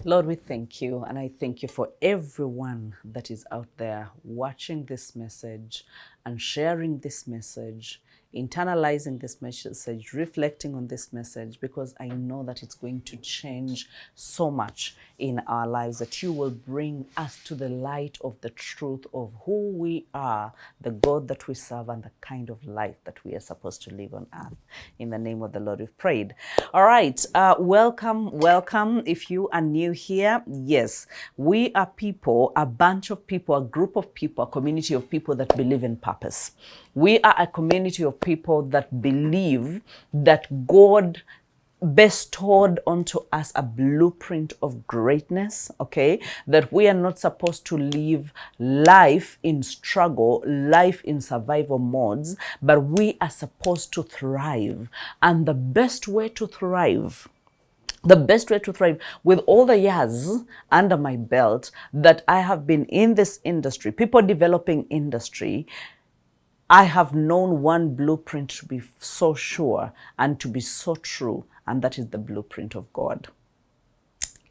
Lord, we thank you, and I thank you for everyone that is out there watching this message and sharing this message, internalizing this message, reflecting on this message, because I know that it's going to change so much in our lives, that you will bring us to the light of the truth of who we are, the God that we serve, and the kind of life that we are supposed to live on earth. In the name of the Lord, we've prayed. All right, welcome. If you are new here, yes, we are people, a bunch of people, a group of people, a community of people that believe in purpose. We are a community of people that believe that God bestowed onto us a blueprint of greatness, okay? That we are not supposed to live life in struggle, life in survival modes, but we are supposed to thrive. And the best way to thrive with all the years under my belt that I have been in this industry, people developing industry, I have known one blueprint to be so sure and to be so true, and that is the blueprint of God.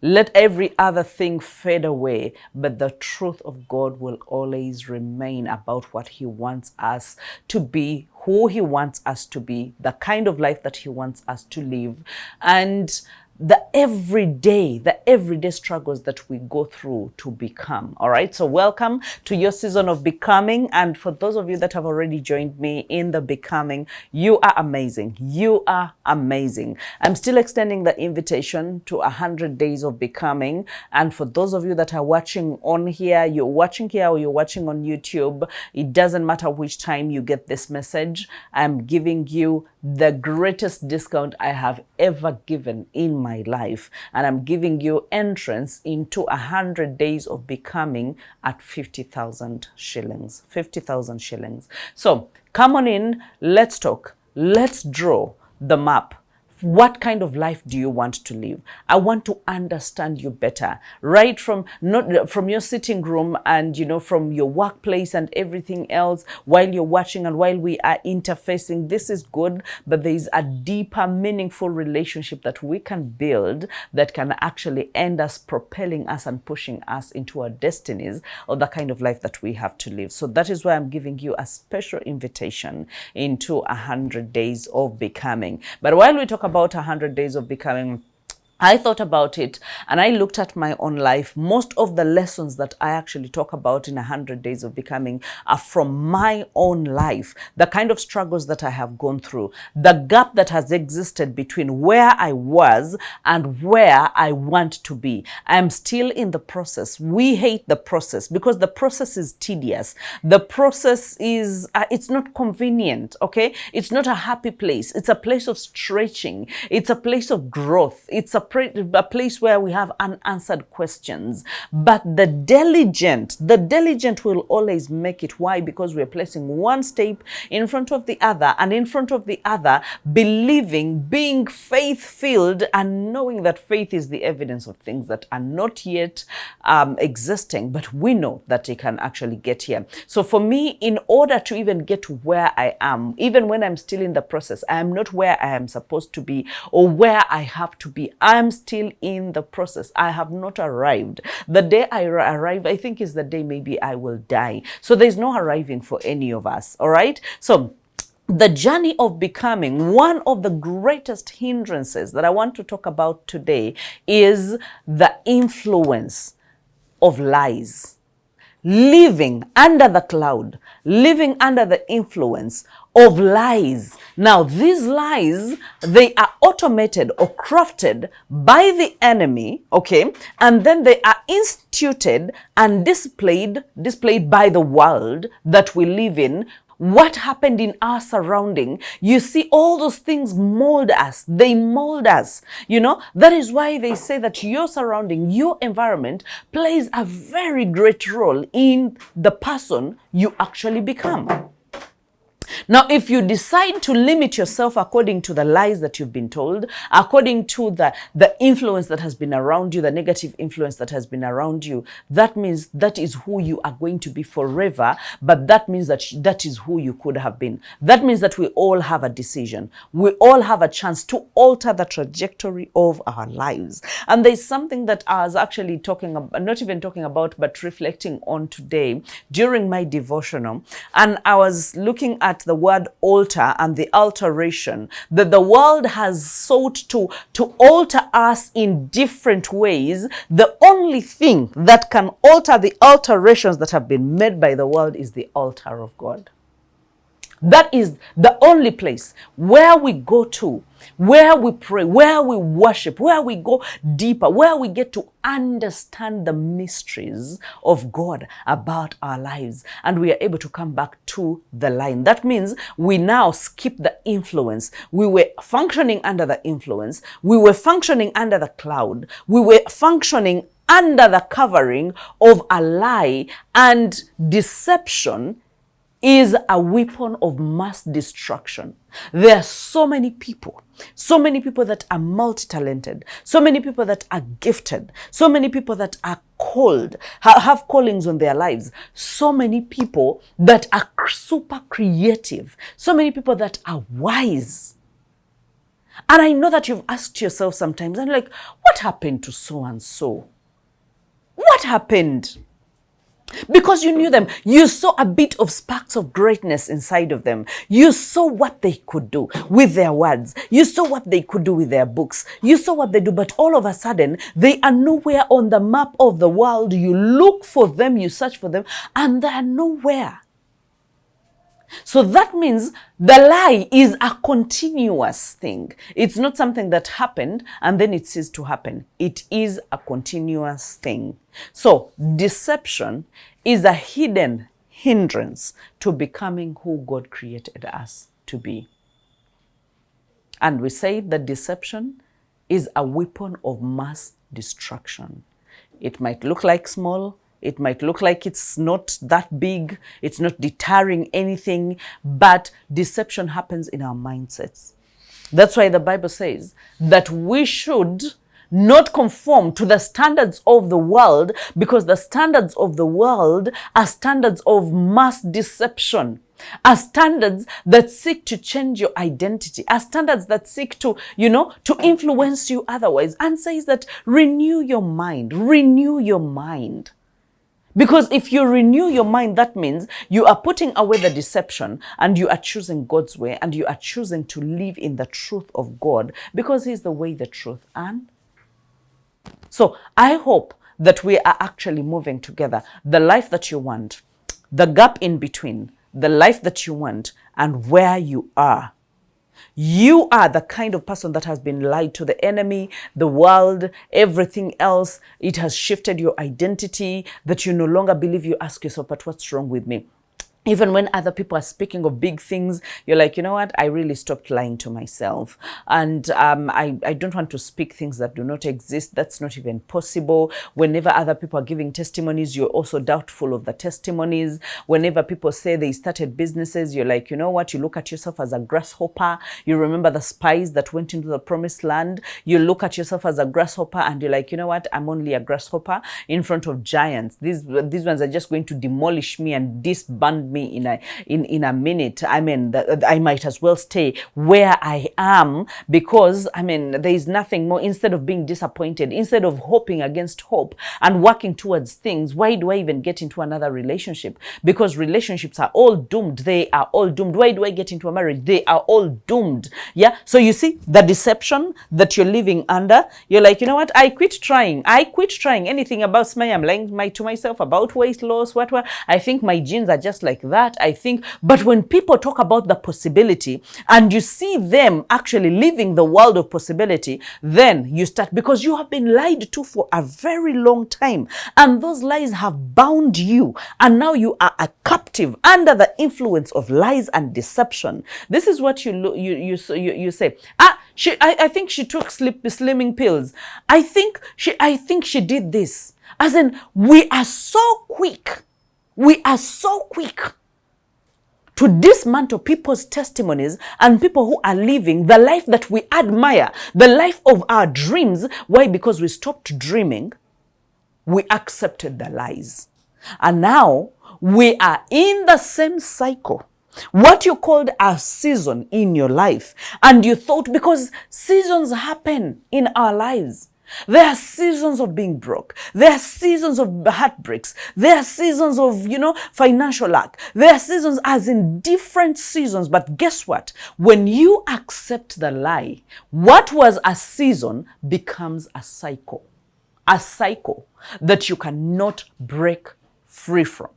Let every other thing fade away, but the truth of God will always remain about what He wants us to be, who He wants us to be, the kind of life that He wants us to live, and the everyday struggles that we go through to become. All right, so welcome to your season of becoming. And for those of you that have already joined me in the becoming, you are amazing. You are amazing. I'm still extending the invitation to 100 days of becoming. And for those of you that are watching on here, you're watching here or you're watching on YouTube, it doesn't matter which time you get this message. I'm giving you the greatest discount I have ever given in my life, and I'm giving you entrance into 100 days of becoming at 50,000 shillings. 50,000 shillings. So come on in, let's talk, let's draw the map. What kind of life do you want to live? I want to understand you better, right from your sitting room and from your workplace and everything else, while you're watching and while we are interfacing. This is good, but there is a deeper, meaningful relationship that we can build that can actually end us, propelling us and pushing us into our destinies or the kind of life that we have to live. So that is why I'm giving you a special invitation into 100 days of becoming. But while we talk about 100 days of becoming, I thought about it and I looked at my own life. Most of the lessons that I actually talk about in 100 days of becoming are from my own life, the kind of struggles that I have gone through, the gap that has existed between where I was and where I want to be. I am still in the process. We hate the process because the process is tedious. The process is, it's not convenient, okay? It's not a happy place. It's a place of stretching. It's a place of growth. It's a place where we have unanswered questions. But the diligent will always make it. Why? Because we're placing one step in front of the other and in front of the other, believing, being faith-filled, and knowing that faith is the evidence of things that are not yet existing, but we know that they can actually get here. So for me, in order to even get to where I am, even when I'm still in the process, I am not where I am supposed to be or where I have to be. I'm still in the process. I have not arrived. The day I arrive, I think, is the day maybe I will die. So there's no arriving for any of us. All right. So the journey of becoming, one of the greatest hindrances that I want to talk about today is the influence of lies. Living under the cloud, living under the influence of lies. Now, these lies, they are automated or crafted by the enemy, okay? And then they are instituted and displayed by the world that we live in. What happened in our surrounding, you see, all those things mold us. They mold us. That is why they say that your surrounding, your environment plays a very great role in the person you actually become. Now, if you decide to limit yourself according to the lies that you've been told, according to the influence that has been around you, the negative influence that has been around you, that means that is who you are going to be forever, but that means that that is who you could have been. That means that we all have a decision. We all have a chance to alter the trajectory of our lives. And there's something that I was actually talking about, not even talking about, but reflecting on today during my devotional. And I was looking at the word alter and the alteration, that the world has sought to alter us in different ways. The only thing that can alter the alterations that have been made by the world is the altar of God. That is the only place where we go to, where we pray, where we worship, where we go deeper, where we get to understand the mysteries of God about our lives. And we are able to come back to the line. That means we now skip the influence. We were functioning under the influence. We were functioning under the cloud. We were functioning under the covering of a lie, and deception is a weapon of mass destruction. There are so many people that are multi-talented, so many people that are gifted, so many people that are called, have callings on their lives, so many people that are super creative, so many people that are wise. And I know that you've asked yourself sometimes, and like, what happened to so-and-so? What happened? Because you knew them. You saw a bit of sparks of greatness inside of them. You saw what they could do with their words. You saw what they could do with their books. You saw what they do, but all of a sudden, they are nowhere on the map of the world. You look for them, you search for them, and they are nowhere. So that means the lie is a continuous thing. It's not something that happened and then it ceased to happen. It is a continuous thing. So deception is a hidden hindrance to becoming who God created us to be. And we say that deception is a weapon of mass destruction. It might look like small. It might look like it's not that big, it's not deterring anything, but deception happens in our mindsets. That's why the Bible says that we should not conform to the standards of the world, because the standards of the world are standards of mass deception, are standards that seek to change your identity, are standards that seek to, to influence you otherwise, and says that renew your mind, renew your mind. Because if you renew your mind, that means you are putting away the deception and you are choosing God's way, and you are choosing to live in the truth of God, because He's the way, the truth, and so I hope that we are actually moving together. The life that you want, the gap in between, the life that you want, and where you are. You are the kind of person that has been lied to. The enemy, the world, everything else. It has shifted your identity, that you no longer believe. You ask yourself, but what's wrong with me? Even when other people are speaking of big things, you're like, you know what? I really stopped lying to myself. And I don't want to speak things that do not exist. That's not even possible. Whenever other people are giving testimonies, you're also doubtful of the testimonies. Whenever people say they started businesses, you're like, you know what? You look at yourself as a grasshopper. You remember the spies that went into the promised land. You look at yourself as a grasshopper and you're like, you know what? I'm only a grasshopper in front of giants. These ones are just going to demolish me and disband me in a minute. I mean, I might as well stay where I am, because there is nothing more. Instead of being disappointed, instead of hoping against hope and working towards things, why do I even get into another relationship? Because relationships are all doomed. They are all doomed. Why do I get into a marriage? They are all doomed. Yeah. So you see the deception that you're living under. You're like, you know what? I quit trying. Anything about smile. I'm lying to myself about weight loss. What? I think my genes are just like that, I think. But when people talk about the possibility and you see them actually living the world of possibility, then you start, because you have been lied to for a very long time, and those lies have bound you, and now you are a captive under the influence of lies and deception. This is what you say. I think she took slimming pills. I think she did this. As in, we are so quick to dismantle people's testimonies and people who are living the life that we admire, the life of our dreams. Why? Because we stopped dreaming, we accepted the lies. And now we are in the same cycle. What you called a season in your life, and you thought, because seasons happen in our lives. There are seasons of being broke. There are seasons of heartbreaks. There are seasons of, financial lack. There are seasons as in different seasons. But guess what? When you accept the lie, what was a season becomes a cycle. A cycle that you cannot break free from.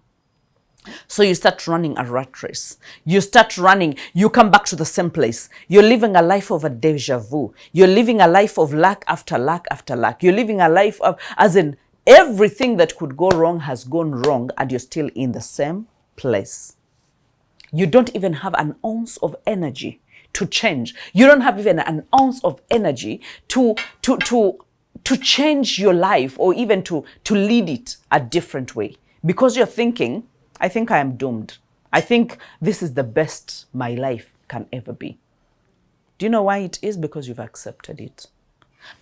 So you start running a rat race. You start running, you come back to the same place. You're living a life of a deja vu. You're living a life of lack after lack after lack. You're living a life of, as in everything that could go wrong has gone wrong, and you're still in the same place. You don't even have an ounce of energy to change. You don't have even an ounce of energy to change your life, or even to lead it a different way. Because you're thinking, I think I am doomed. I think this is the best my life can ever be. Do you know why it is? Because you've accepted it.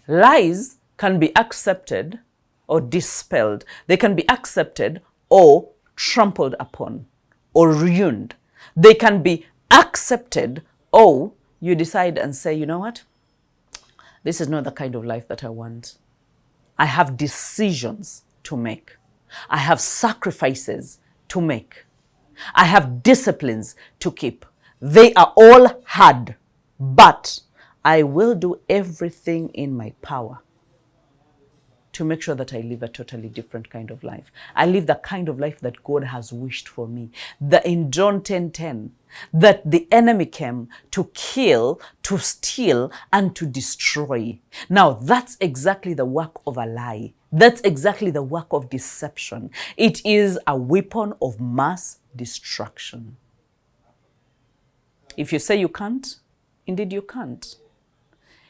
Lies can be accepted or dispelled. They can be accepted or trampled upon or ruined. They can be accepted, or you decide and say, you know what? This is not the kind of life that I want. I have decisions to make. I have sacrifices to make. I have disciplines to keep. They are all hard, but I will do everything in my power to make sure that I live a totally different kind of life. I live the kind of life that God has wished for me. In John 10:10, that the enemy came to kill, to steal, and to destroy. Now, that's exactly the work of a lie. That's exactly the work of deception. It is a weapon of mass destruction. If you say you can't, indeed you can't.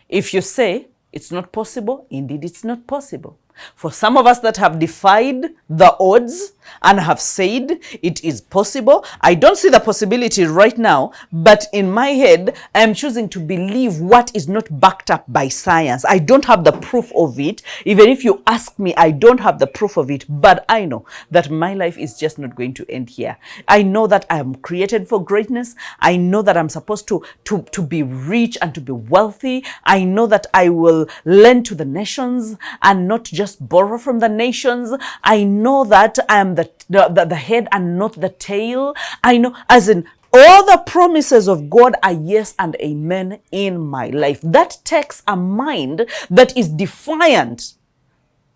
If you say it's not possible, indeed it's not possible. For some of us that have defied the odds and have said it is possible, I don't see the possibility right now, but in my head, I am choosing to believe what is not backed up by science. I don't have the proof of it. Even if you ask me, I don't have the proof of it, but I know that my life is just not going to end here. I know that I am created for greatness. I know that I'm supposed to be rich and to be wealthy. I know that I will lend to the nations and not just borrow from the nations. I know that I am the head and not the tail. I know, as in, all the promises of God are yes and amen in my life. That takes a mind that is defiant.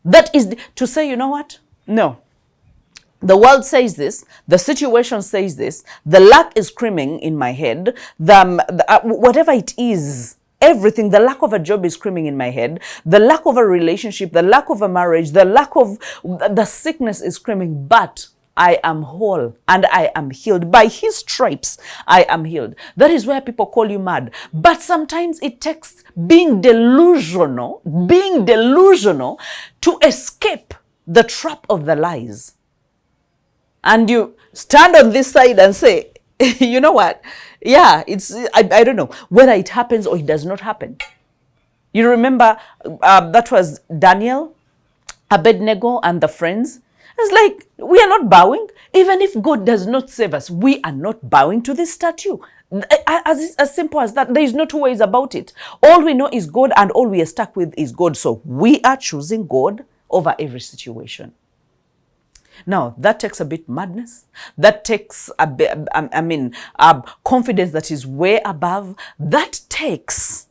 That is to say, you know what? No. The world says this, the situation says this, the lack is screaming in my head, whatever it is, everything, the lack of a job is screaming in my head, the lack of a relationship, the lack of a marriage, the lack of the sickness is screaming, but I am whole and I am healed. By his stripes, I am healed. That is where people call you mad. But sometimes it takes being delusional to escape the trap of the lies. And you stand on this side and say, you know what? Yeah, I don't know whether it happens or it does not happen. You remember that was Daniel, Abednego, and the friends. It's like, we are not bowing. Even if God does not save us, we are not bowing to this statue. As simple as that. There is no two ways about it. All we know is God, and all we are stuck with is God. So we are choosing God over every situation. Now, that takes a bit madness. That takes a bit, confidence that is way above. That takes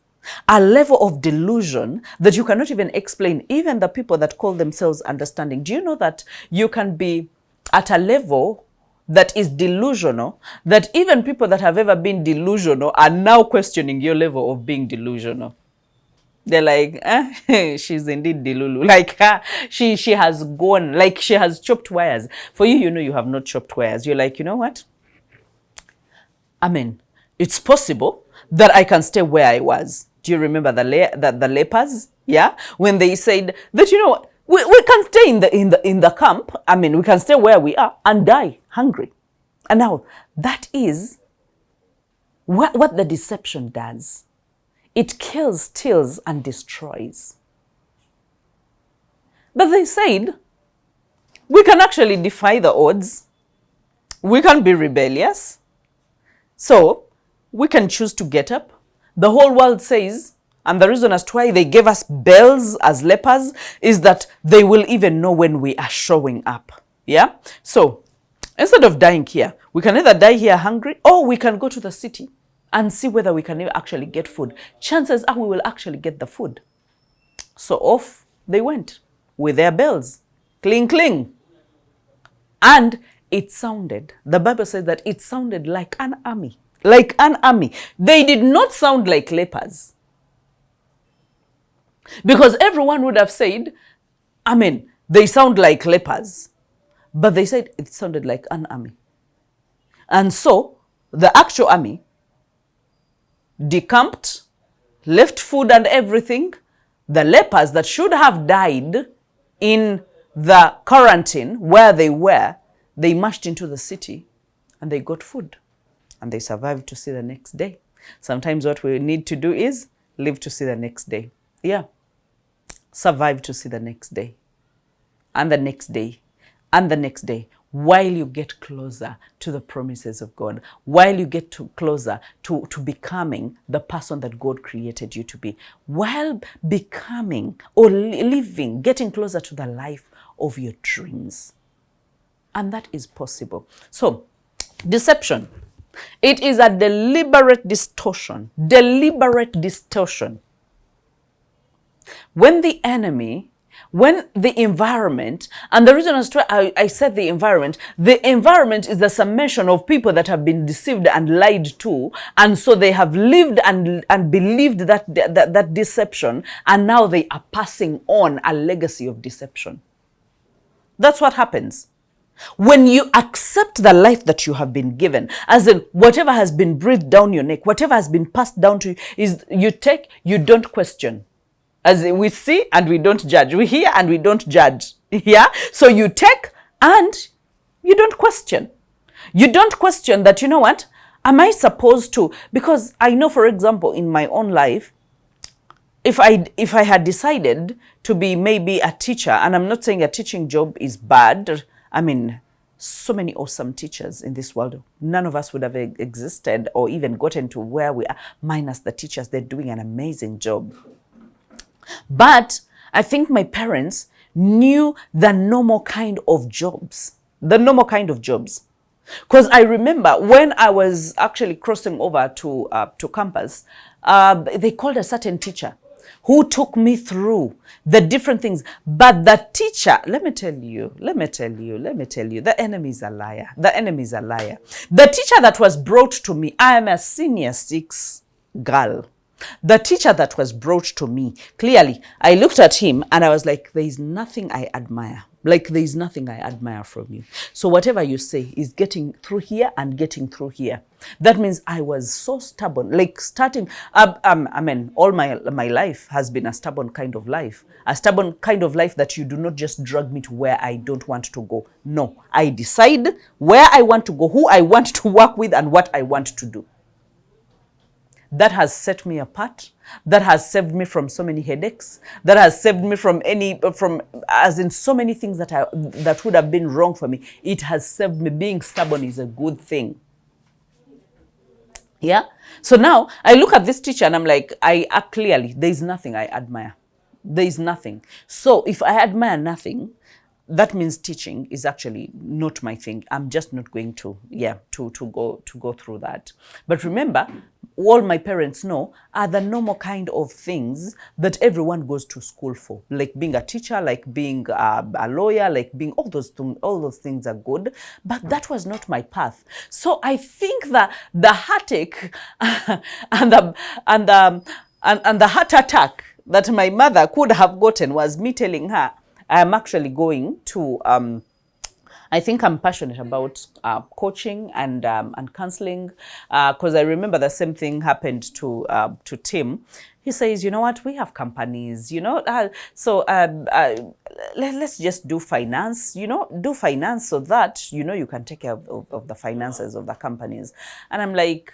a level of delusion that you cannot even explain. Even the people that call themselves understanding. Do you know that you can be at a level that is delusional, that even people that have ever been delusional are now questioning your level of being delusional? They're like, she's indeed delulu. Like, she has gone, like she has chopped wires. For you, you know you have not chopped wires. You're like, you know what? It's possible that I can stay where I was. Do you remember the lepers? Yeah? When they said that, you know, we can stay in the camp. We can stay where we are and die hungry. And now, that is what the deception does. It kills, steals, and destroys. But they said, we can actually defy the odds. We can be rebellious. So, we can choose to get up. The whole world says, and the reason as to why they gave us bells as lepers is that they will even know when we are showing up. Yeah? So, instead of dying here, we can either die here hungry, or we can go to the city and see whether we can actually get food. Chances are we will actually get the food. So off they went with their bells. Cling, cling. And it sounded, the Bible says that it sounded like an army. Like an army. They did not sound like lepers. Because everyone would have said, they sound like lepers. But they said it sounded like an army. And so, the actual army decamped, left food and everything. The lepers that should have died in the quarantine where they were, they marched into the city and they got food. And they survived to see the next day. Sometimes what we need to do is live to see the next day. Yeah. Survive to see the next day. And the next day. And the next day. While you get closer to the promises of God, while you get closer to becoming the person that God created you to be, while becoming or living, getting closer to the life of your dreams. And that is possible. So, deception. It is a deliberate distortion. Deliberate distortion. When the environment, and the reason I said the environment is the summation of people that have been deceived and lied to, and so they have lived and believed that deception, and now they are passing on a legacy of deception. That's what happens. When you accept the life that you have been given, as in whatever has been breathed down your neck, whatever has been passed down to you, is you take, you don't question. As in we see and we don't judge. We hear and we don't judge. Yeah? So you take and you don't question. You don't question that, you know what? Am I supposed to? Because I know, for example, in my own life, if I had decided to be maybe a teacher, and I'm not saying a teaching job is bad. I mean, so many awesome teachers in this world. None of us would have existed or even gotten to where we are, minus the teachers. They're doing an amazing job. But I think my parents knew the normal kind of jobs. The normal kind of jobs. Because I remember when I was actually crossing over to campus, they called a certain teacher who took me through the different things. But the teacher, let me tell you, the enemy is a liar. The enemy is a liar. The teacher that was brought to me, I am a senior 6 girl. The teacher that was brought to me, clearly, I looked at him and I was like, there is nothing I admire. Like, there is nothing I admire from you. So whatever you say is getting through here and getting through here. That means I was so stubborn, like starting, all my life has been a stubborn kind of life. A stubborn kind of life that you do not just drag me to where I don't want to go. No, I decide where I want to go, who I want to work with, and what I want to do. That has set me apart. That has saved me from so many headaches. That has saved me from as in so many things that would have been wrong for me. It has saved me. Being stubborn is a good thing. Yeah? So now I look at this teacher and I'm like, clearly, there is nothing I admire. There is nothing. So if I admire nothing, that means teaching is actually not my thing. I'm just not going to go through that. But remember, all my parents know are the normal kind of things that everyone goes to school for. Like being a teacher, like being a lawyer, like being all those things are good. But that was not my path. So I think that the heartache and the heart attack that my mother could have gotten was me telling her, I am actually going to I think I'm passionate about coaching and counseling, because I remember the same thing happened to Tim. He says, you know what, we have companies, let's just do finance, do finance so that, you can take care of the finances of the companies. And I'm like,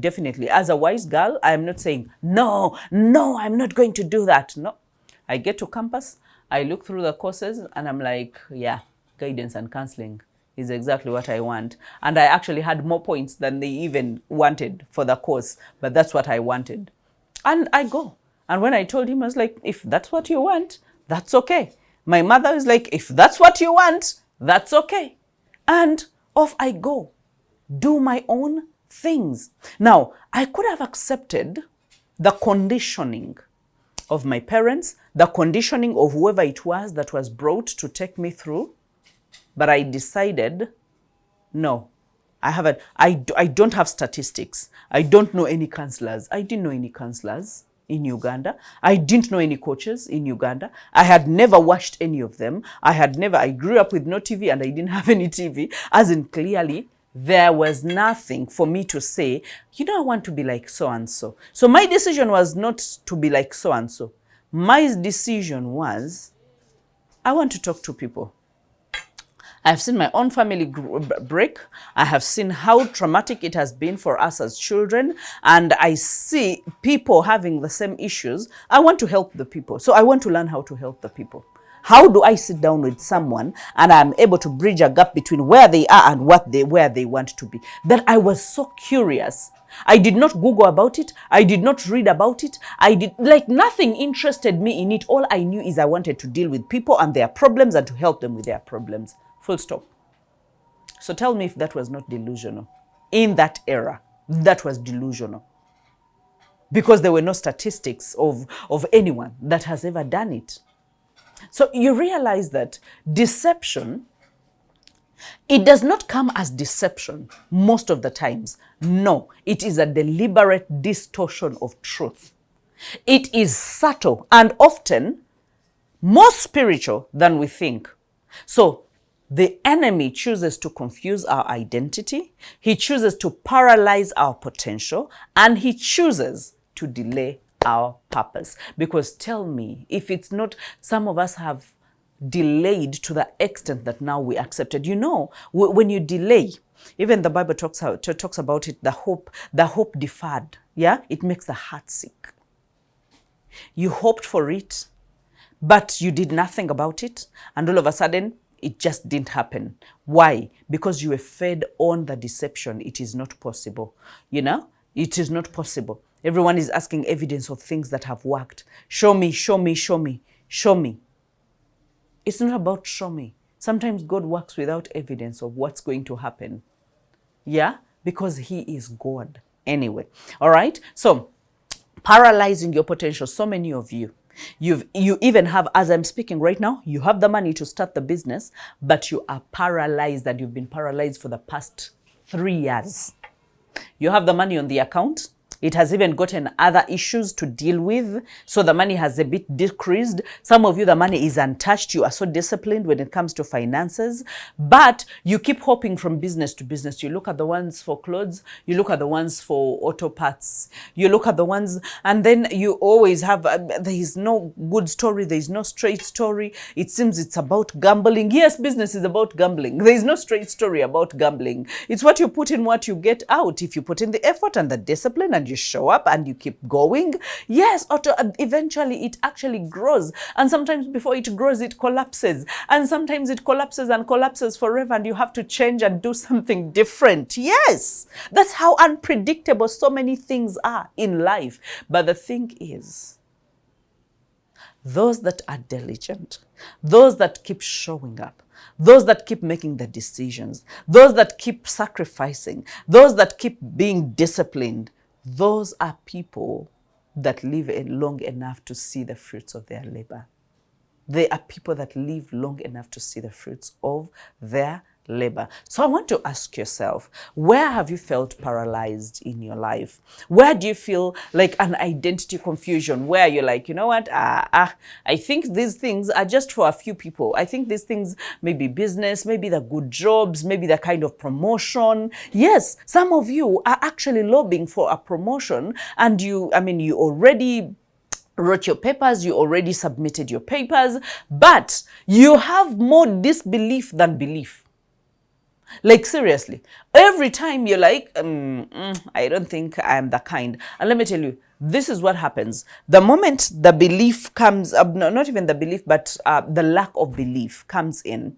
definitely, as a wise girl, I'm not saying, no, I'm not going to do that. No, I get to campus, I look through the courses, and I'm like, yeah, guidance and counseling is exactly what I want. And I actually had more points than they even wanted for the course, but that's what I wanted. And I go. And when I told him, I was like, if that's what you want, that's okay. My mother is like, if that's what you want, that's okay. And off I go. Do my own things. Now, I could have accepted the conditioning of my parents, the conditioning of whoever it was that was brought to take me through. But I decided, no, I don't have statistics. I don't know any counselors. I didn't know any counselors in Uganda. I didn't know any coaches in Uganda. I had never watched any of them. I grew up with no TV, and I didn't have any TV. As in, clearly, there was nothing for me to say, I want to be like so-and-so. So my decision was not to be like so-and-so. My decision was, I want to talk to people. I've seen my own family break. I have seen how traumatic it has been for us as children. And I see people having the same issues. I want to help the people. So I want to learn how to help the people. How do I sit down with someone and I'm able to bridge a gap between where they are and where they want to be? That I was so curious. I did not Google about it. I did not read about it. Nothing interested me in it. All I knew is I wanted to deal with people and their problems and to help them with their problems. Full stop. So tell me if that was not delusional. In that era, that was delusional. Because there were no statistics of anyone that has ever done it. So you realize that deception, it does not come as deception most of the times. No, it is a deliberate distortion of truth. It is subtle and often more spiritual than we think. So the enemy chooses to confuse our identity. He chooses to paralyze our potential, and he chooses to delay our purpose. Because tell me, if it's not, some of us have delayed to the extent that now we accepted. When you delay, even the Bible talks about it, the hope deferred. Yeah, it makes the heart sick. You hoped for it, but you did nothing about it, and all of a sudden, it just didn't happen. Why? Because you were fed on the deception. It is not possible. It is not possible. Everyone is asking evidence of things that have worked. Show me, show me, show me, show me. It's not about show me. Sometimes God works without evidence of what's going to happen. Yeah? Because he is God. Anyway. All right? So, paralyzing your potential. So many of you. You even have, as I'm speaking right now, you have the money to start the business, but you are paralyzed, and you've been paralyzed for the past 3 years. You have the money on the account. It has even gotten other issues to deal with. So the money has a bit decreased. Some of you, the money is untouched. You are so disciplined when it comes to finances. But you keep hopping from business to business. You look at the ones for clothes. You look at the ones for auto parts. You look at the ones, and then you always have, there is no good story. There is no straight story. It seems it's about gambling. Yes, business is about gambling. There is no straight story about gambling. It's what you put in, what you get out. If you put in the effort and the discipline and you show up and you keep going, yes, eventually it actually grows. And sometimes before it grows, it collapses. And sometimes it collapses and collapses forever, and you have to change and do something different. Yes, that's how unpredictable so many things are in life. But the thing is, those that are diligent, those that keep showing up, those that keep making the decisions, those that keep sacrificing, those that keep being disciplined, those are people that live long enough to see the fruits of their labor. They are people that live long enough to see the fruits of their labor. So I want to ask yourself, where have you felt paralyzed in your life? Where do you feel like an identity confusion, where you're like, you know what, I think these things are just for a few people. I think these things may be business, maybe they're good jobs, maybe they're kind of promotion. Yes, some of you are actually lobbying for a promotion, and you already wrote your papers, you already submitted your papers, but you have more disbelief than belief. Like, seriously, every time you're like, I don't think I'm the kind. And let me tell you, this is what happens. The moment the belief comes up, no, not even the belief, but the lack of belief comes in,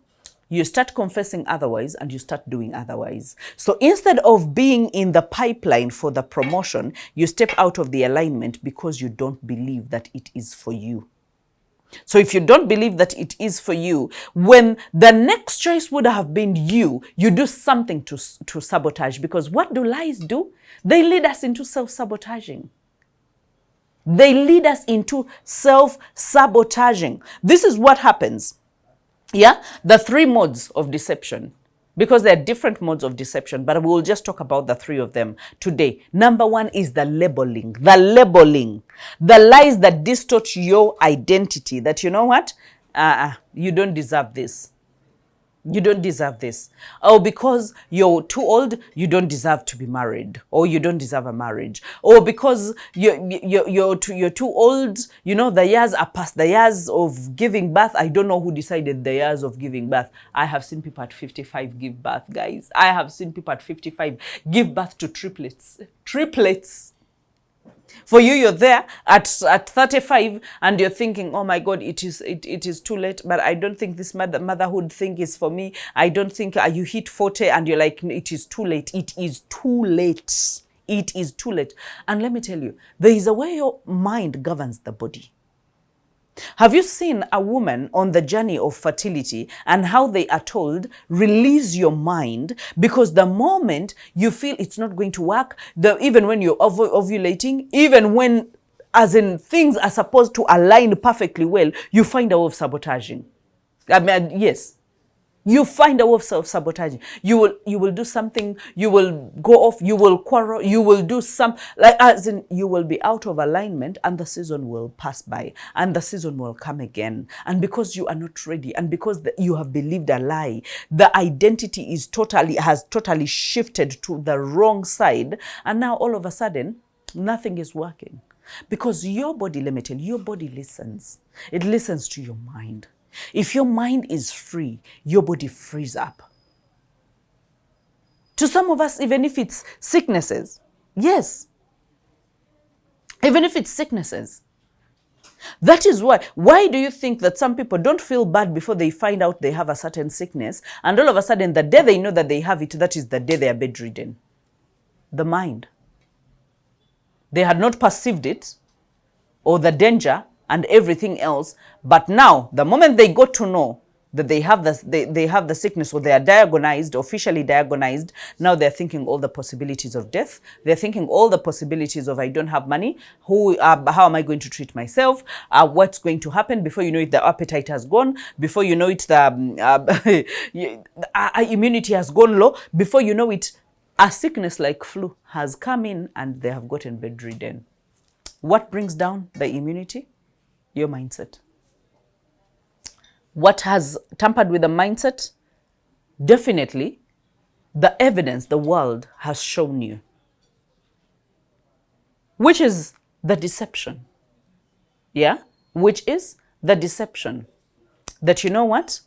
you start confessing otherwise and you start doing otherwise. So instead of being in the pipeline for the promotion, you step out of the alignment because you don't believe that it is for you. So if you don't believe that it is for you, when the next choice would have been you do something to sabotage. Because what do lies do? They lead us into self-sabotaging. They lead us into self-sabotaging. This is what happens. Yeah, the 3 modes of deception. Because there are different modes of deception, but we'll just talk about the 3 of them today. Number 1 is the labeling. The labeling. The lies that distort your identity. That, you know what? You don't deserve this. You don't deserve this. Oh, because you're too old, you don't deserve to be married, or you don't deserve a marriage. Or because you're too old, you know, the years are past, the years of giving birth. I don't know who decided the years of giving birth. I have seen people at 55 give birth, guys. I have seen people at 55 give birth to triplets. Triplets. For you, you're there at 35 and you're thinking, oh my God, it is too late. But I don't think this motherhood thing is for me. I don't think you hit 40 and you're like, it is too late. It is too late. It is too late. And let me tell you, there is a way your mind governs the body. Have you seen a woman on the journey of fertility and how they are told, release your mind, because the moment you feel it's not going to work, even when you're ovulating, even when, as in, things are supposed to align perfectly well, you find a way of sabotaging. I mean, yes. You find a way of self-sabotaging. You will do something, you will go off, you will quarrel, you will do as in, you will be out of alignment, and the season will pass by and the season will come again. And because you are not ready, and because you have believed a lie, the identity has totally shifted to the wrong side. And now all of a sudden, nothing is working. Because your body, let me tell you, your body listens. It listens to your mind. If your mind is free, your body frees up. To some of us, even if it's sicknesses, yes, even if it's sicknesses. That is why do you think that some people don't feel bad before they find out they have a certain sickness, and all of a sudden the day they know that they have it, that is the day they are bedridden? The mind. They had not perceived it, or the danger, and everything else. But now, the moment they got to know that they have the sickness, or they are diagnosed, officially diagnosed, now they're thinking all the possibilities of death. They're thinking all the possibilities of, I don't have money. How am I going to treat myself? What's going to happen? Before you know it, the appetite has gone. Before you know it, the immunity has gone low. Before you know it, a sickness like flu has come in and they have gotten bedridden. What brings down the immunity? Your mindset. What has tampered with the mindset? Definitely the evidence the world has shown you, which is the deception. Yeah? Which is the deception. That, you know what?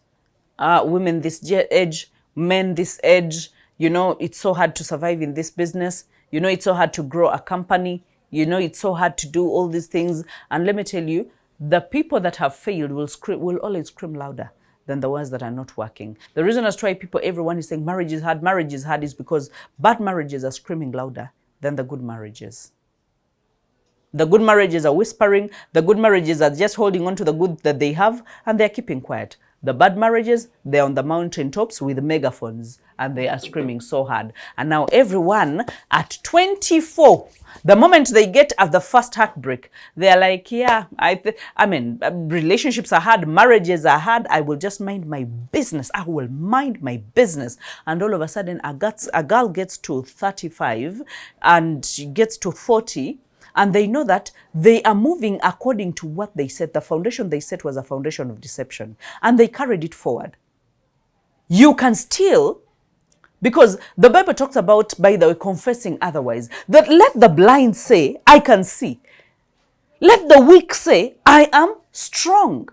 Women this age, men this age, you know, it's so hard to survive in this business. You know, it's so hard to grow a company. You know, it's so hard to do all these things. And let me tell you, the people that have failed will always scream louder than the ones that are not working. The reason as to why everyone is saying marriage is hard is because bad marriages are screaming louder than the good marriages. The good marriages are whispering. The good marriages are just holding on to the good that they have, and they're keeping quiet. The bad marriages, they're on the mountaintops with megaphones and they are screaming so hard. And now everyone at 24, the moment they get at the first heartbreak, they're like, yeah, I mean, relationships are hard, marriages are hard, I will just mind my business. I will mind my business. And all of a sudden, a girl gets to 35 and she gets to 40, and they know that they are moving according to what they set. The foundation they set was a foundation of deception, and they carried it forward. You can still, because the Bible talks about, by the way, confessing otherwise, that let the blind say, I can see. Let the weak say, I am strong.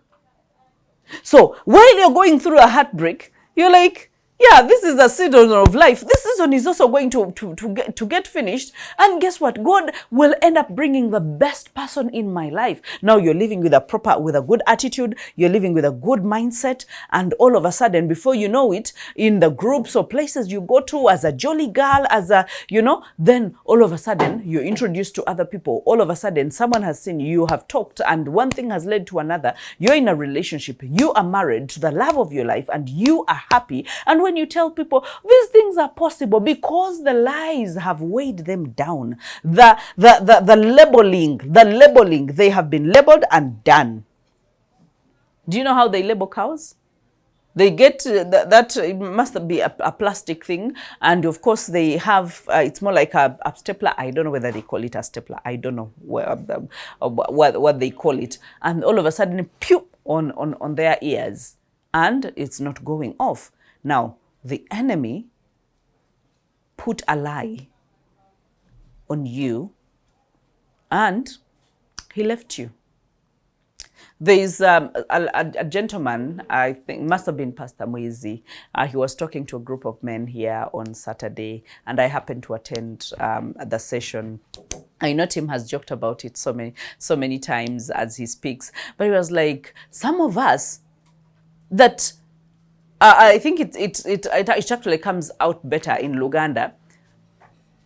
So while you're going through a heartbreak, you're like, yeah, this is a season of life. This season is also going to get finished. And guess what? God will end up bringing the best person in my life. Now you're living with a good attitude. You're living with a good mindset. And all of a sudden, before you know it, in the groups or places you go to as a jolly girl, then all of a sudden you're introduced to other people. All of a sudden, someone has seen you, have talked, and one thing has led to another. You're in a relationship. You are married to the love of your life and you are happy. And when you tell people these things are possible, because the lies have weighed them down, the labeling, they have been labeled and done. Do you know how they label cows? They get that it must be a plastic thing, and of course they have it's more like a stapler. I don't know whether they call it a stapler. I don't know what they call it. And all of a sudden, pew, on their ears, and it's not going off. Now, the enemy put a lie on you and he left you. There is a gentleman, I think must have been Pastor Mwezi. He was talking to a group of men here on Saturday, and I happened to attend the session. I know Tim has joked about it so many times as he speaks, but he was like, some of us that I think it actually comes out better in Luganda.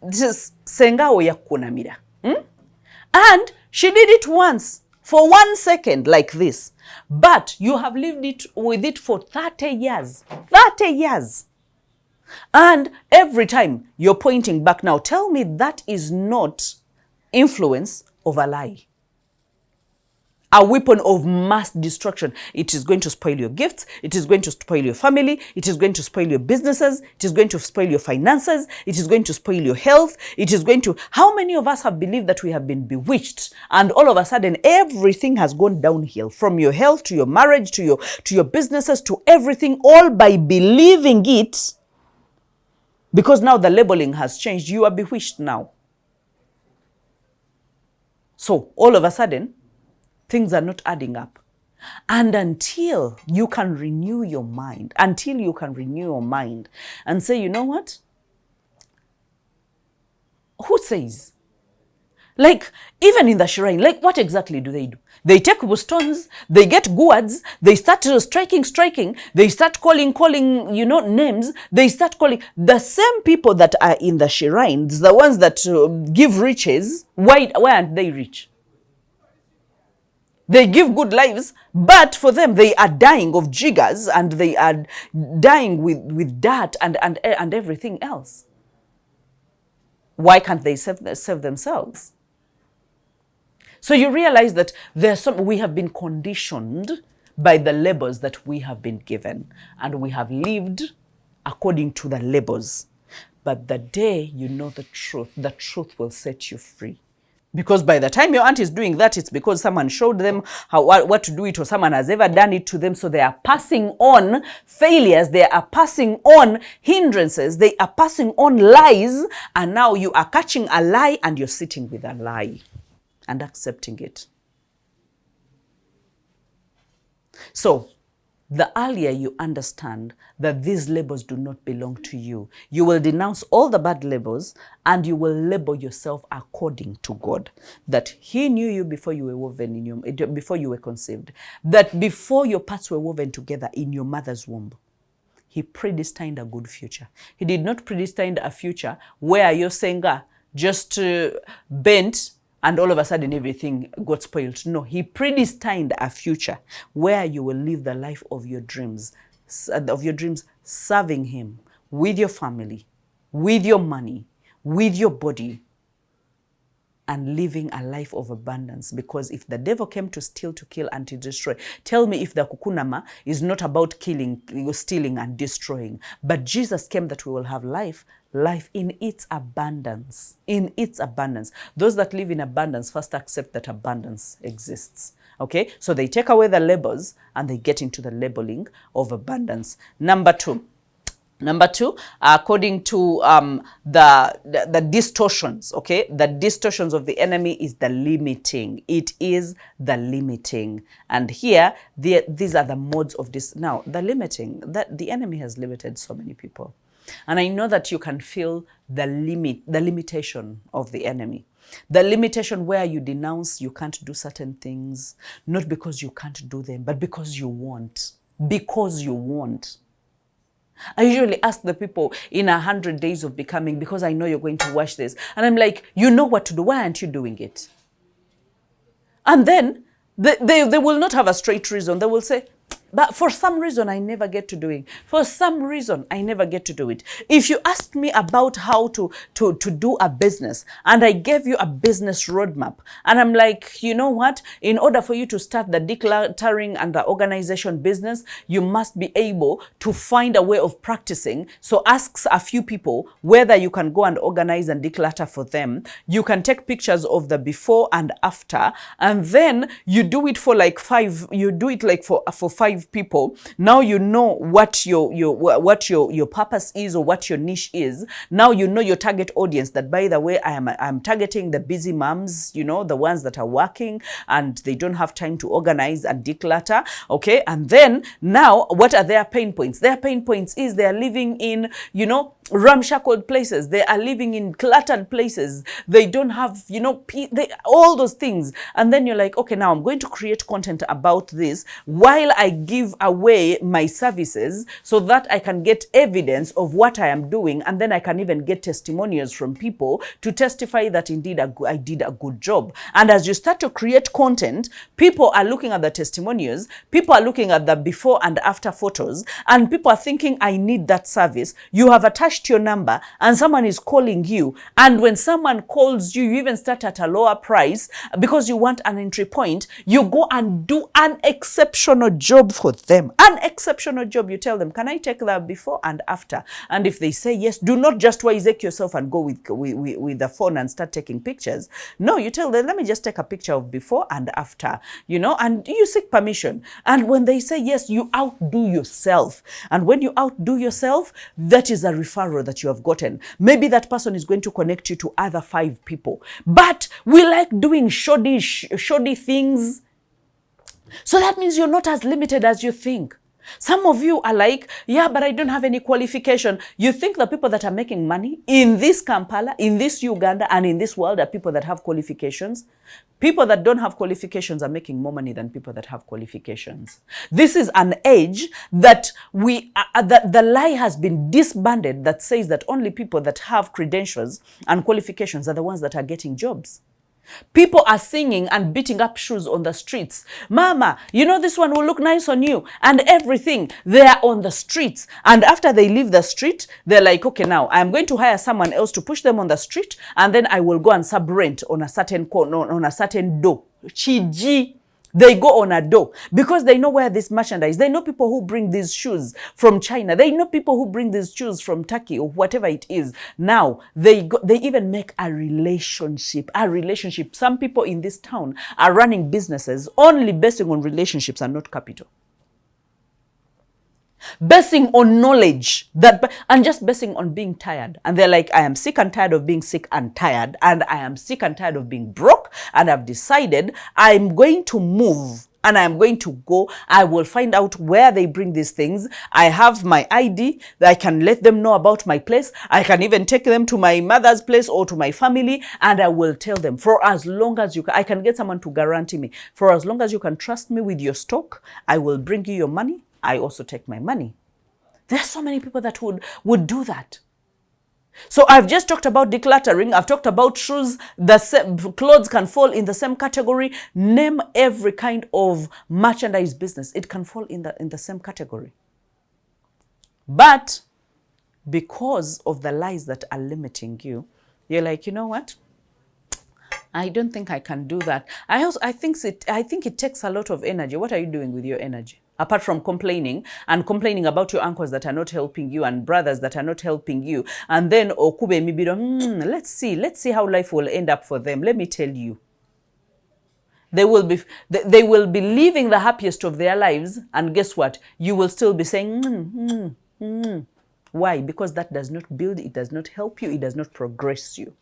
This is Sengao ya kunamira. And she did it once for 1 second like this. But you have lived with it for 30 years. 30 years. And every time you're pointing back now, tell me that is not influence of a lie. A weapon of mass destruction. It is going to spoil your gifts. It is going to spoil your family. It is going to spoil your businesses. It is going to spoil your finances. It is going to spoil your health. It is going to... How many of us have believed that we have been bewitched, and all of a sudden everything has gone downhill, from your health to your marriage to your businesses to everything, all by believing it, because now the labeling has changed. You are bewitched now. So all of a sudden, things are not adding up. And until you can renew your mind, and say, you know what? Who says? Like, even in the shrine, like, what exactly do? They take stones, they get gourds, they start striking, they start calling, names, they start calling. The same people that are in the shrines, the ones that give riches, why aren't they rich? They give good lives, but for them, they are dying of jiggers, and they are dying with dirt and everything else. Why can't they save themselves? So you realize that we have been conditioned by the labels that we have been given, and we have lived according to the labels. But the day you know the truth will set you free. Because by the time your aunt is doing that, it's because someone showed them what to do it, or someone has ever done it to them. So they are passing on failures, they are passing on hindrances, they are passing on lies, and now you are catching a lie and you're sitting with a lie and accepting it. So the earlier you understand that these labels do not belong to you, you will denounce all the bad labels and you will label yourself according to God. That He knew you before you were woven before you were conceived. That before your parts were woven together in your mother's womb, He predestined a good future. He did not predestine a future where your senga just bent and all of a sudden everything got spoiled. No, he predestined a future where you will live the life of your dreams, serving him with your family, with your money, with your body, and living a life of abundance. Because if the devil came to steal, to kill, and to destroy, tell me if the kukunama is not about killing, stealing, and destroying. But Jesus came that we will have life in its abundance. In its abundance. Those that live in abundance first accept that abundance exists. Okay, so they take away the labels and they get into the labeling of abundance. Number two, according to the distortions, okay, the distortions of the enemy is the limiting. It is the limiting. And here, these are the modes of this. Now, the limiting, that the enemy has limited so many people. And I know that you can feel the limitation of the enemy. The limitation where you denounce you can't do certain things, not because you can't do them, but because you want. Because you want. I usually ask the people in 100 days of becoming, because I know you're going to watch this. And I'm like, you know what to do. Why aren't you doing it? And then they will not have a straight reason. They will say, but for some reason, I never get to doing. For some reason, I never get to do it. If you asked me about how to do a business, and I gave you a business roadmap, and I'm like, you know what? In order for you to start the decluttering and the organization business, you must be able to find a way of practicing. So ask a few people whether you can go and organize and declutter for them. You can take pictures of the before and after, and then you do it for like five. You do it like for 5 people. Now you know what your purpose is, or what your niche is. Now you know your target audience, that by the way, I'm targeting the busy moms, you know, the ones that are working and they don't have time to organize and declutter. Okay, and then now what are their pain points? Their pain points is they are living in, you know, ramshackled places. They are living in cluttered places. They don't have, you know, all those things. And then you're like, okay, now I'm going to create content about this while I give away my services so that I can get evidence of what I am doing. And then I can even get testimonials from people to testify that indeed I did a good job. And as you start to create content, people are looking at the testimonials, people are looking at the before and after photos, and people are thinking, I need that service. You have attached your number and someone is calling you. And when someone calls you, you even start at a lower price because you want an entry point. You go and do an exceptional job for them. An exceptional job. You tell them, can I take the before and after? And if they say yes, do not just wiseacre yourself and go with the phone and start taking pictures. No, you tell them, let me just take a picture of before and after, you know, and you seek permission. And when they say yes, you outdo yourself. And when you outdo yourself, that is a referral that you have gotten. Maybe that person is going to connect you to other 5 people. But we like doing shoddy things. So that means you're not as limited as you think. Some of you are like, yeah, but I don't have any qualification. You think the people that are making money in this Kampala, in this Uganda, and in this world are people that have qualifications? People that don't have qualifications are making more money than people that have qualifications. This is an age that the lie has been disbanded that says that only people that have credentials and qualifications are the ones that are getting jobs. People are singing and beating up shoes on the streets. Mama, you know this one will look nice on you, and everything. They are on the streets. And after they leave the street, they're like, okay, now I'm going to hire someone else to push them on the street, and then I will go and sub-rent on a certain door. Chiji. They go on a door because they know where this merchandise. They know people who bring these shoes from China. They know people who bring these shoes from Turkey or whatever it is. Now they even make a relationship. Some people in this town are running businesses only basing on relationships and not capital. Basing on knowledge, and just basing on being tired. And they're like, I am sick and tired of being sick and tired, and I am sick and tired of being broke, and I've decided I'm going to move and I'm going to go. I will find out where they bring these things. I have my ID. I can let them know about my place. I can even take them to my mother's place or to my family, and I will tell them, for as long as you can, I can get someone to guarantee me, for as long as you can trust me with your stock, I will bring you your money. I also take my money. There are so many people that would do that. So I've just talked about decluttering. I've talked about shoes. Clothes can fall in the same category. Name every kind of merchandise business. It can fall in the same category. But because of the lies that are limiting you, you're like, you know what? I don't think I can do that. I think it takes a lot of energy. What are you doing with your energy? Apart from complaining about your uncles that are not helping you and brothers that are not helping you. And then okube mibido, let's see how life will end up for them. Let me tell you. They will be living the happiest of their lives, and guess what? You will still be saying, Why? Because that does not build, it does not help you, it does not progress you.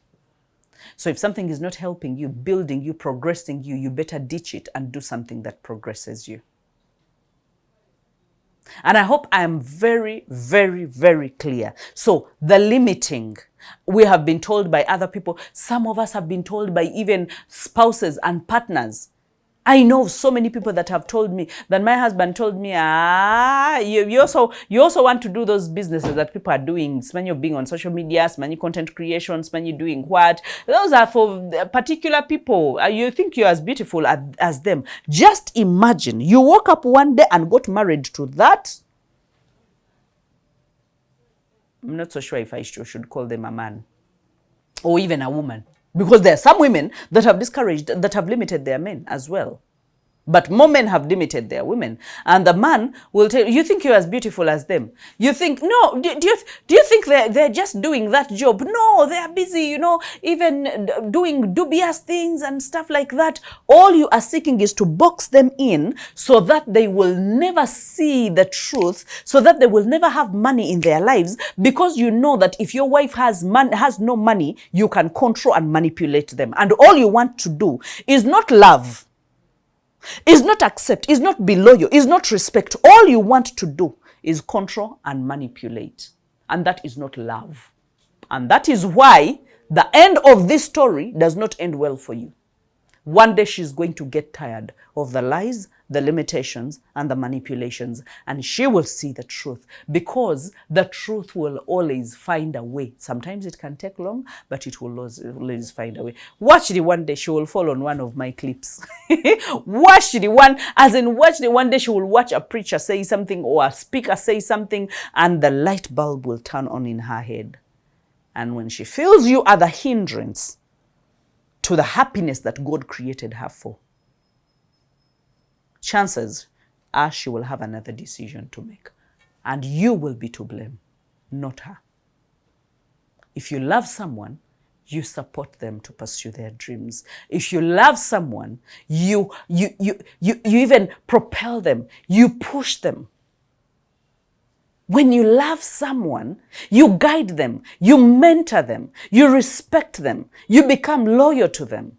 So if something is not helping you, building you, progressing you, you better ditch it and do something that progresses you. And I hope I am very, very, very clear. So the limiting, we have been told by other people. Some of us have been told by even spouses and partners. I know so many people that have told me, that my husband told me, you also want to do those businesses that people are doing. When you're being on social media, when you content creations, when you're doing what? Those are for particular people. You think you're as beautiful as them. Just imagine, you woke up one day and got married to that. I'm not so sure if I should call them a man or even a woman. Because there are some women that have discouraged, that have limited their men as well. But more men have limited their women. And the man will tell you, you think you're as beautiful as them. You think, no, do you think they're just doing that job? No, they are busy, even doing dubious things and stuff like that. All you are seeking is to box them in so that they will never see the truth, so that they will never have money in their lives, because you know that if your wife has no money, you can control and manipulate them. And all you want to do is not love, is not accept, is not be loyal, is not respect. All you want to do is control and manipulate. And that is not love. And that is why the end of this story does not end well for you. One day she's going to get tired of the lies, the limitations, and the manipulations, and she will see the truth, because the truth will always find a way. Sometimes it can take long, but it will always find a way. Watch the one day she will fall on one of my clips. Watch the one day she will watch a preacher say something or a speaker say something, and the light bulb will turn on in her head. And when she feels you are the hindrance to the happiness that God created her for, chances are she will have another decision to make. And you will be to blame, not her. If you love someone, you support them to pursue their dreams. If you love someone, you even propel them, you push them. When you love someone, you guide them, you mentor them, you respect them, you become loyal to them.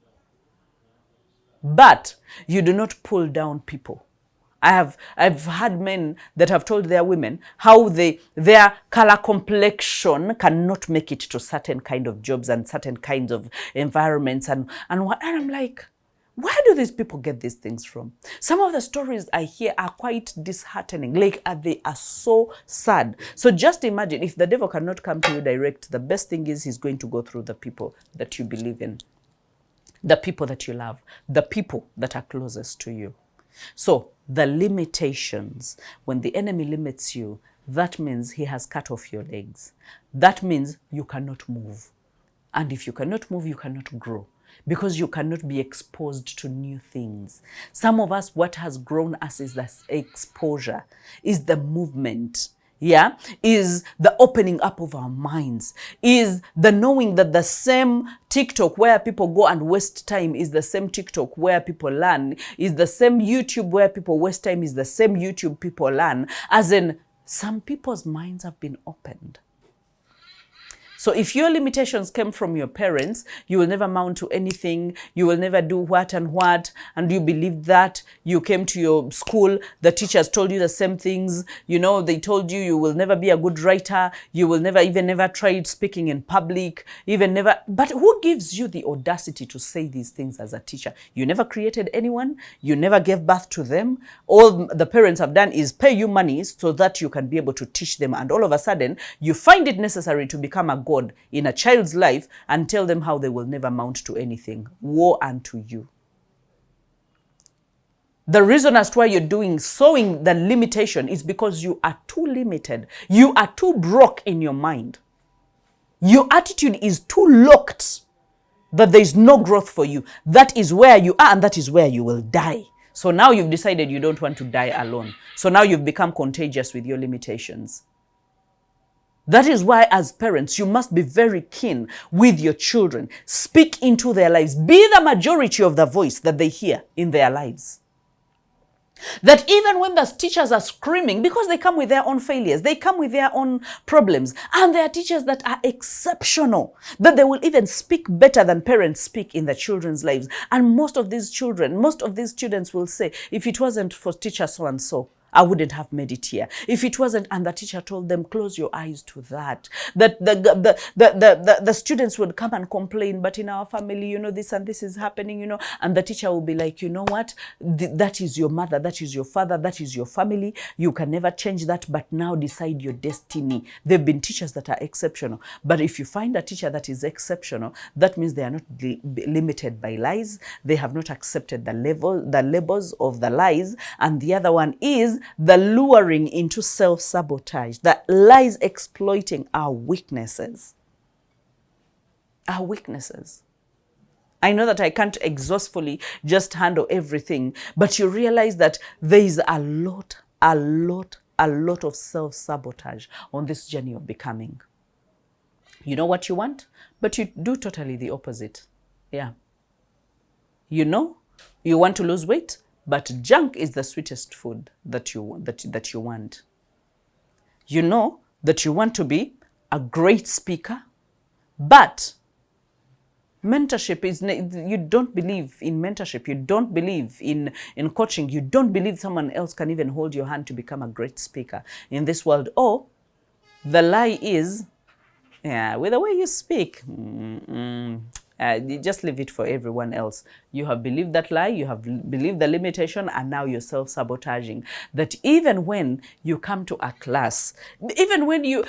But you do not pull down people. I've had men that have told their women how their color complexion cannot make it to certain kind of jobs and certain kinds of environments and I'm like, where do these people get these things from? Some of the stories I hear are quite disheartening. They are so sad. So just imagine, if the devil cannot come to you direct, the best thing is he's going to go through the people that you believe in, the people that you love, the people that are closest to you. So the limitations, when the enemy limits you, that means he has cut off your legs. That means you cannot move. And if you cannot move, you cannot grow, because you cannot be exposed to new things. Some of us, what has grown us is the exposure, is the movement, is the opening up of our minds, is the knowing that the same TikTok where people go and waste time is the same TikTok where people learn, is the same YouTube where people waste time is the same YouTube people learn. As in, some people's minds have been opened. So if your limitations came from your parents, you will never amount to anything, you will never do what, and you believe that. You came to your school, the teachers told you the same things, they told you will never be a good writer, you will never try speaking in public, but who gives you the audacity to say these things as a teacher? You never created anyone, you never gave birth to them. All the parents have done is pay you money so that you can be able to teach them, and all of a sudden, you find it necessary to become a God in a child's life and tell them how they will never amount to anything. Woe unto you. The reason as to why you're sowing the limitation is because you are too limited. You are too broke in your mind. Your attitude is too locked that there is no growth for you. That is where you are, and that is where you will die. So now you've decided you don't want to die alone. So now you've become contagious with your limitations. That is why, as parents, you must be very keen with your children. Speak into their lives. Be the majority of the voice that they hear in their lives. That even when the teachers are screaming, because they come with their own failures, they come with their own problems, and there are teachers that are exceptional, that they will even speak better than parents speak in their children's lives. And most of these students will say, if it wasn't for teacher so-and-so, I wouldn't have made it here. If it wasn't, and the teacher told them, close your eyes to that. That the students would come and complain, but in our family, this and this is happening, and the teacher will be like, you know what? That is your mother, that is your father, that is your family. You can never change that, but now decide your destiny. There have been teachers that are exceptional. But if you find a teacher that is exceptional, that means they are not limited by lies. They have not accepted the labels of the lies. And the other one is the luring into self-sabotage, that lies exploiting our weaknesses. Our weaknesses. I know that I can't exhaustively just handle everything, but you realize that there is a lot of self-sabotage on this journey of becoming. You know what you want, but you do totally the opposite. Yeah. You want to lose weight, but junk is the sweetest food that you want. You know that you want to be a great speaker, but mentorship is, you don't believe in mentorship. You don't believe in coaching. You don't believe someone else can even hold your hand to become a great speaker in this world. Or the lie is, with the way you speak, you just leave it for everyone else. You have believed that lie, you have believed the limitation, and now you're self-sabotaging. That even when you come to a class, even when you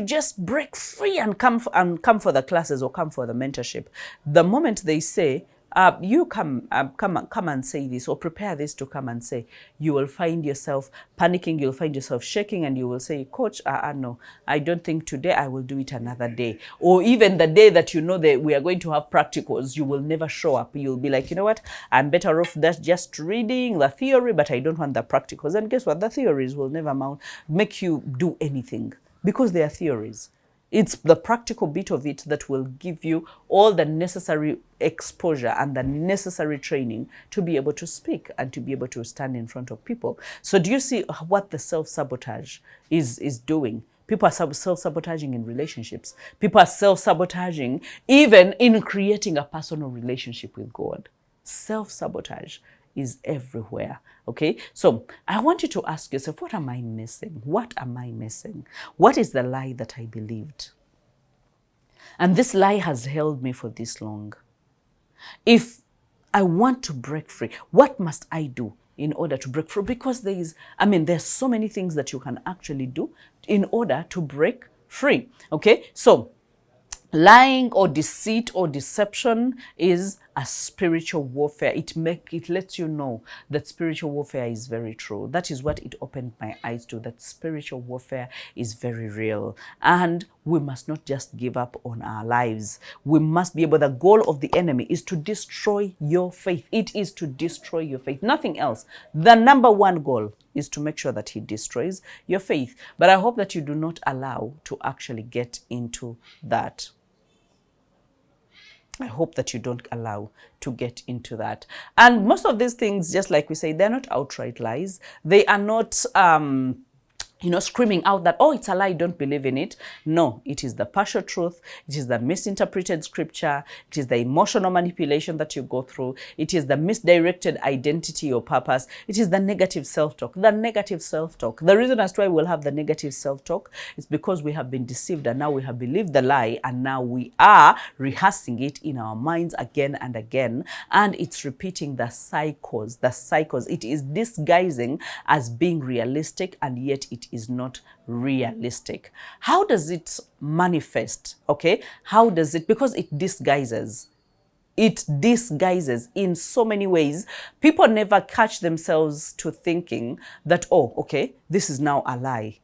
just break free and come for the classes or come for the mentorship, the moment they say, you come and say this, or prepare this to come and say, you will find yourself panicking, you'll find yourself shaking, and you will say, Coach, no, I don't think today, I will do it another day. Or even the day that that we are going to have practicals, you will never show up. You'll be like, you know what, I'm better off just reading the theory, but I don't want the practicals. And guess what? The theories will never make you do anything, because they are theories. It's the practical bit of it that will give you all the necessary exposure and the necessary training to be able to speak and to be able to stand in front of people. So do you see what the self-sabotage is doing? People are self-sabotaging in relationships. People are self-sabotaging even in creating a personal relationship with God. Self-sabotage is everywhere. Okay, so I want you to ask yourself, what am I missing? What am I missing? What is the lie that I believed? And this lie has held me for this long. If I want to break free, what must I do in order to break free? Because there's so many things that you can actually do in order to break free. Okay, so lying or deceit or deception is a spiritual warfare. It lets you know that spiritual warfare is very true. That is what it opened my eyes to, that spiritual warfare is very real. And we must not just give up on our lives. We must be able, the goal of the enemy is to destroy your faith. It is to destroy your faith, nothing else. The number one goal is to make sure that he destroys your faith. But I hope that you do not allow to actually get into that. I hope that you don't allow to get into that. And most of these things, just like we say, they're not outright lies. They are not screaming out that, oh, it's a lie, don't believe in it. No, it is the partial truth. It is the misinterpreted scripture. It is the emotional manipulation that you go through. It is the misdirected identity or purpose. It is the negative self-talk. The negative self-talk. The reason as to why we'll have the negative self-talk is because we have been deceived, and now we have believed the lie, and now we are rehearsing it in our minds again and again, and it's repeating the cycles. It is disguising as being realistic, and yet it is not realistic. How does it manifest? Okay, how does it, because it disguises. It disguises in so many ways. People never catch themselves to thinking that, oh, okay, this is now a lie.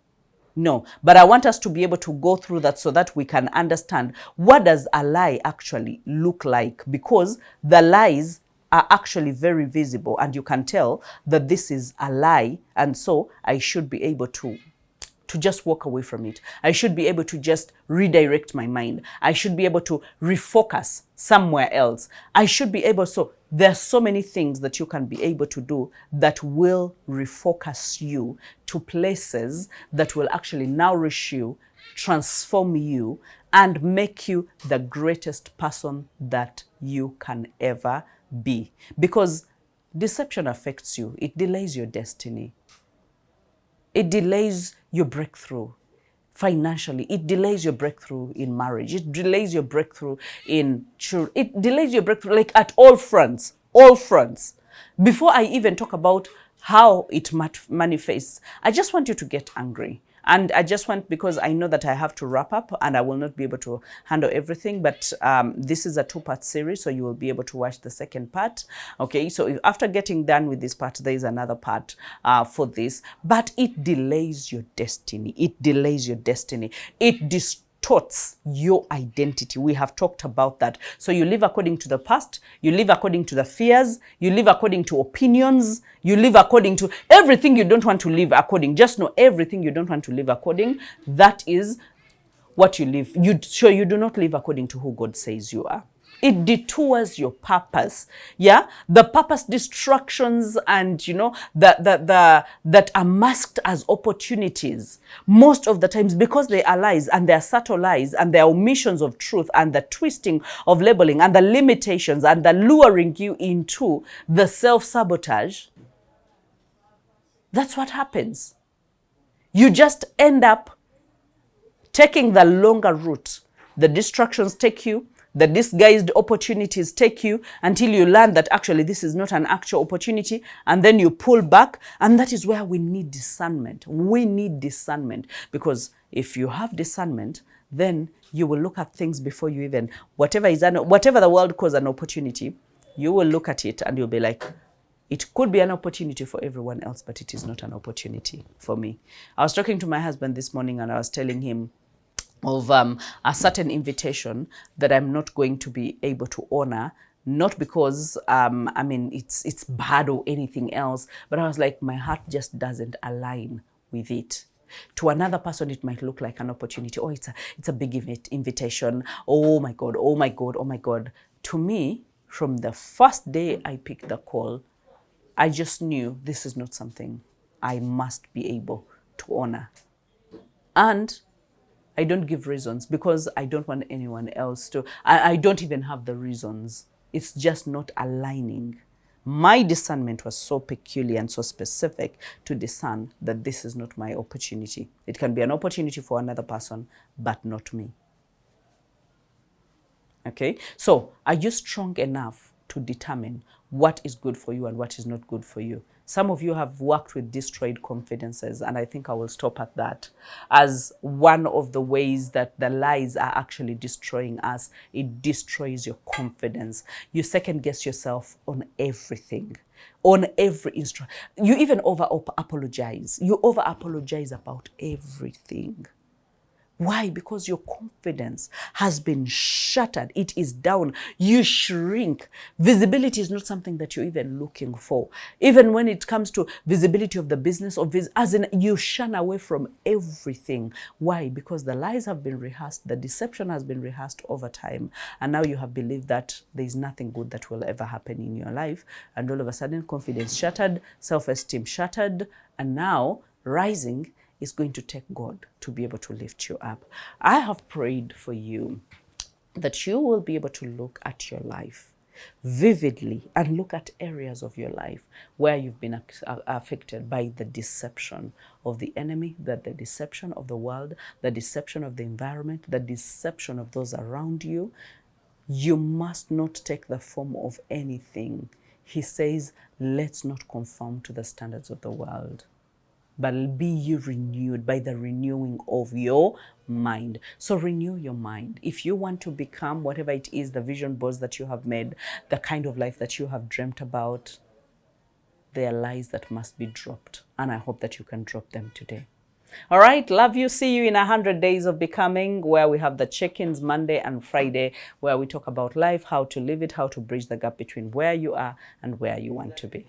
No, but I want us to be able to go through that so that we can understand what does a lie actually look like, because the lies are actually very visible and you can tell that this is a lie, and so I should be able to just walk away from it. I should be able to just redirect my mind. I should be able to refocus somewhere else. I should be able, so there are so many things that you can be able to do that will refocus you to places that will actually nourish you, transform you, and make you the greatest person that you can ever be. Because deception affects you. It delays your destiny. It delays your breakthrough financially. It delays your breakthrough in marriage. It delays your breakthrough in children. It delays your breakthrough, like at all fronts, all fronts. Before I even talk about how it manifests, I just want you to get angry. And I just want, because I know that I have to wrap up and I will not be able to handle everything, but this is a 2-part series, so you will be able to watch the second part. Okay, so if after getting done with this part, there is another part for this, but it delays your destiny. It delays your destiny. It distorts your identity. We have talked about that. So you live according to the past, you live according to the fears, you live according to opinions, you live according to everything you don't want to live according. Just know everything you don't want to live according, that is what you live. You do not live according to who God says you are. It detours your purpose. Yeah, the purpose distractions and that are masked as opportunities most of the times, because they are lies, and they are subtle lies, and they are omissions of truth, and the twisting of labeling, and the limitations, and the luring you into the self-sabotage. That's what happens. You just end up taking the longer route. The distractions take you, the disguised opportunities take you, until you learn that actually this is not an actual opportunity, and then you pull back. And that is where we need discernment. We need discernment, because if you have discernment, then you will look at things before you even, whatever the world calls an opportunity, you will look at it and you'll be like, it could be an opportunity for everyone else, but it is not an opportunity for me. I was talking to my husband this morning and I was telling him of a certain invitation that I'm not going to be able to honor, not because it's bad or anything else, but I was like, my heart just doesn't align with it. To another person, it might look like an opportunity. Oh, it's a big invitation. Oh my God, oh my God, oh my God. To me, from the first day I picked the call, I just knew this is not something I must be able to honor. And I don't give reasons, because I don't want anyone else to. I don't even have the reasons. It's just not aligning. My discernment was so peculiar and so specific to discern that this is not my opportunity. It can be an opportunity for another person, but not me. Okay? So, are you strong enough to determine what is good for you and what is not good for you? Some of you have worked with destroyed confidences, and I think I will stop at that as one of the ways that the lies are actually destroying us. It destroys your confidence. You second guess yourself on everything, on every instruction. You even apologize. You over apologize about everything. Why? Because your confidence has been shattered. It is down. You shrink. Visibility is not something that you're even looking for. Even when it comes to visibility of the business, as in you shun away from everything. Why? Because the lies have been rehearsed. The deception has been rehearsed over time. And now you have believed that there's nothing good that will ever happen in your life. And all of a sudden, confidence shattered, self-esteem shattered, and now rising is going to take God to be able to lift you up. I have prayed for you that you will be able to look at your life vividly and look at areas of your life where you've been affected by the deception of the enemy, the deception of the world, the deception of the environment, the deception of those around you. You must not take the form of anything. He says, let's not conform to the standards of the world. but be ye renewed by the renewing of your mind. So renew your mind. If you want to become whatever it is, the vision boards that you have made, the kind of life that you have dreamt about, there are lies that must be dropped. And I hope that you can drop them today. All right, love you. See you in 100 Days of Becoming, where we have the check-ins Monday and Friday, where we talk about life, how to live it, how to bridge the gap between where you are and where you want to be.